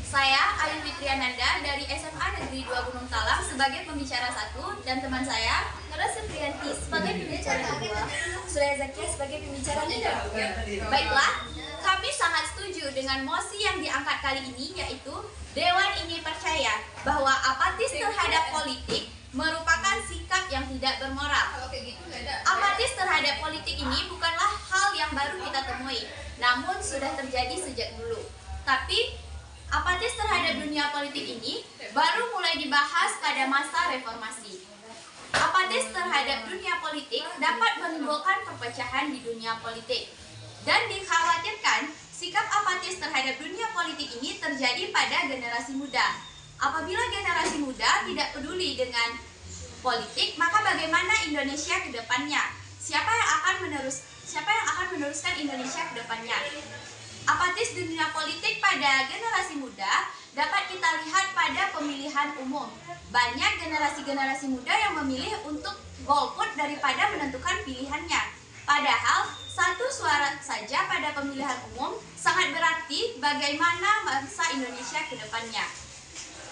Saya Ayu Fitriananda dari SMA Negeri 2 Gunung Talang sebagai pembicara 1 dan teman saya Nora Supriyanti sebagai pembicara 2, Surya Zakia sebagai pembicara 3. Baiklah, kami sangat setuju dengan mosi yang diangkat kali ini, yaitu Dewan ini percaya bahwa apatis terhadap politik merupakan sikap yang tidak bermoral. Apatis terhadap politik ini bukanlah hal yang baru kita temui, namun sudah terjadi sejak dulu. Tapi apatis terhadap dunia politik ini baru mulai dibahas pada masa reformasi. Apatis terhadap dunia politik dapat menimbulkan perpecahan di dunia politik. Dan dikhawatirkan sikap apatis terhadap dunia politik ini terjadi pada generasi muda. Apabila generasi muda tidak peduli dengan politik, maka bagaimana Indonesia ke depannya? Siapa yang akan meneruskan Indonesia ke depannya? Apatis dunia politik pada generasi muda dapat kita lihat pada pemilihan umum. Banyak generasi-generasi muda yang memilih untuk golput daripada menentukan pilihannya. Padahal satu suara saja pada pemilihan umum sangat berarti bagaimana bangsa Indonesia ke depannya.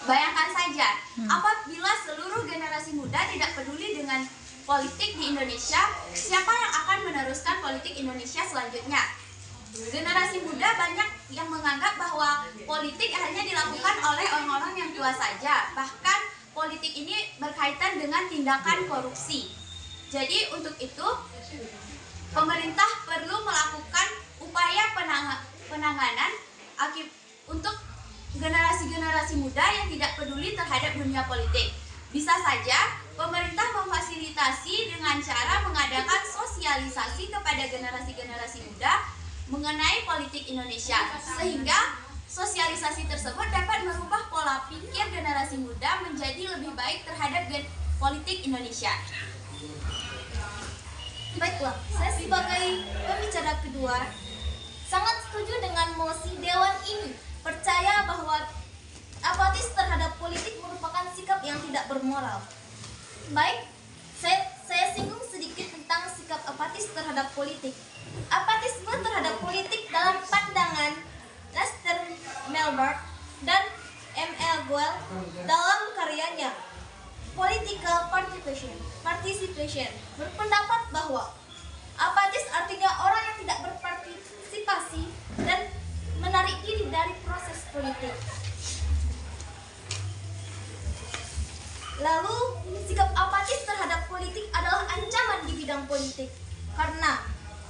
Bayangkan saja, apabila seluruh generasi muda tidak peduli dengan politik di Indonesia, siapa yang akan meneruskan politik Indonesia selanjutnya? Generasi muda banyak yang menganggap bahwa politik hanya dilakukan oleh orang-orang yang tua saja. Bahkan politik ini berkaitan dengan tindakan korupsi. Jadi untuk itu, pemerintah perlu melakukan upaya penanganan untuk generasi-generasi muda yang tidak peduli terhadap dunia politik. Bisa saja pemerintah memfasilitasi dengan cara mengadakan sosialisasi kepada generasi-generasi muda mengenai politik Indonesia, sehingga sosialisasi tersebut dapat merubah pola pikir generasi muda menjadi lebih baik terhadap politik Indonesia. Baiklah, saya sebagai pembicara kedua sangat setuju dengan mosi Dewan ini. Percaya bahwa apatis terhadap politik merupakan sikap yang tidak bermoral. Baik, saya singgung sedikit tentang sikap apatis terhadap politik. Apatisme terhadap politik dalam pandangan Lester Melbourne dan M.L. Goel dalam karyanya Political Participation berpendapat bahwa apatis artinya orang yang tidak berpartisipasi dan menarik diri dari proses politik. Lalu, sikap apatis terhadap politik adalah ancaman di bidang politik. Karena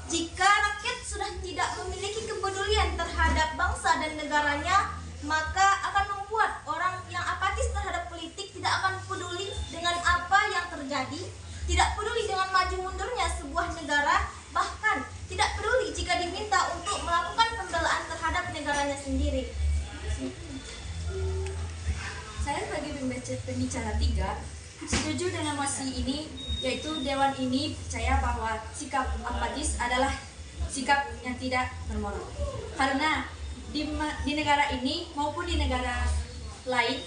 jika rakyat sudah tidak memiliki kepedulian terhadap bangsa dan negaranya, maka akan membuat orang yang apatis terhadap politik tidak akan peduli dengan apa yang terjadi, tidak peduli dengan maju mundurnya sebuah negara, bahkan tidak peduli jika diminta untuk melakukan pembelaan terhadap negaranya sendiri. Saya sebagai pembicara 3 setuju dengan mosi ini, yaitu Dewan ini percaya bahwa sikap apatis adalah sikap yang tidak bermoral. Karena di negara ini maupun di negara lain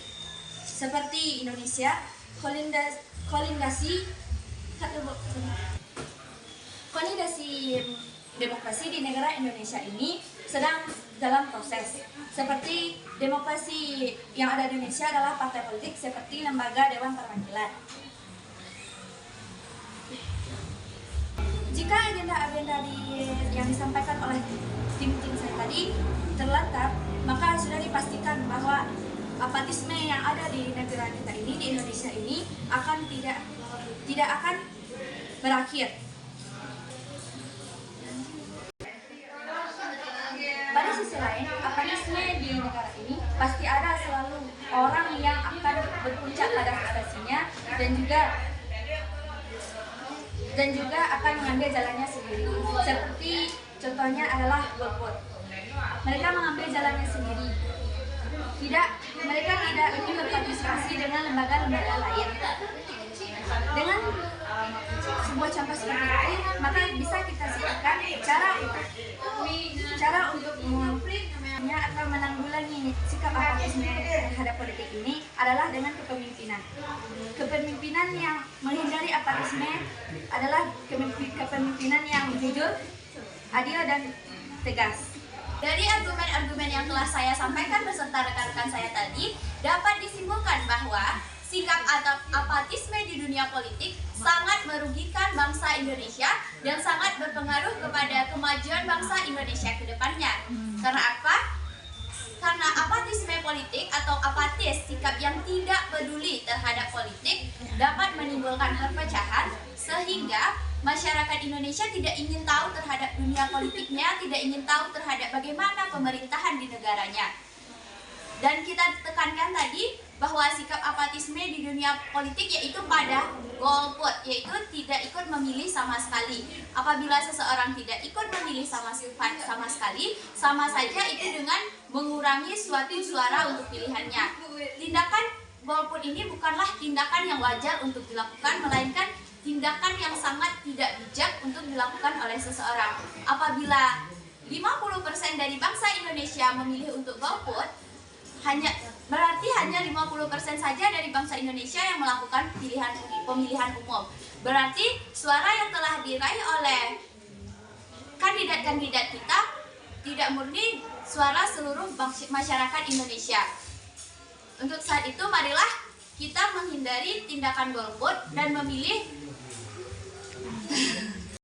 seperti Indonesia, konsolidasi demokrasi di negara Indonesia ini sedang dalam proses. Seperti demokrasi yang ada di Indonesia adalah partai politik seperti lembaga Dewan Perwakilan. Jika agenda-agenda yang disampaikan oleh tim-tim saya tadi terlengkap, maka sudah dipastikan bahwa apatisme yang ada di negara kita ini, di Indonesia ini, akan tidak akan berakhir. Pada sisi lain, apatisme di negara ini pasti ada selalu orang yang akan berpuncak pada prestasinya dan juga akan mengambil jalannya sendiri. Seperti contohnya adalah golput. Mereka mengambil jalannya sendiri. Mereka tidak ingin berpartisipasi dengan lembaga-lembaga lain. Dengan sebuah contoh seperti itu, maka bisa kita sebutkan cara untuk atau menanggulangi sikap apatisme terhadap politik ini adalah dengan kepemimpinan. Kepemimpinan yang menghindari apatisme adalah kepemimpinan yang jujur, adil, dan tegas. Dari argumen-argumen yang telah saya sampaikan beserta rekan-rekan saya tadi, dapat disimpulkan bahwa sikap atau apatisme di dunia politik sangat merugikan bangsa Indonesia dan sangat berpengaruh kepada kemajuan bangsa Indonesia ke depannya. Karena apa? Karena apatisme politik atau apatis, sikap yang tidak peduli terhadap politik, dapat menimbulkan perpecahan sehingga masyarakat Indonesia tidak ingin tahu terhadap dunia politiknya, tidak ingin tahu terhadap bagaimana pemerintahan di negaranya. Dan kita tekankan tadi bahwa sikap apatisme di dunia politik yaitu pada golput, yaitu tidak ikut memilih sama sekali. Apabila seseorang tidak ikut memilih sama sekali, sama saja itu dengan mengurangi suatu suara untuk pilihannya. Tindakan golput ini bukanlah tindakan yang wajar untuk dilakukan, melainkan tindakan yang sangat tidak bijak untuk dilakukan oleh seseorang. Apabila 50% dari bangsa Indonesia memilih untuk golput, berarti hanya 50% saja dari bangsa Indonesia yang melakukan pemilihan umum. Berarti suara yang telah diraih oleh kandidat-kandidat kita tidak murni suara seluruh masyarakat Indonesia. Untuk saat itu marilah kita menghindari tindakan golput dan memilih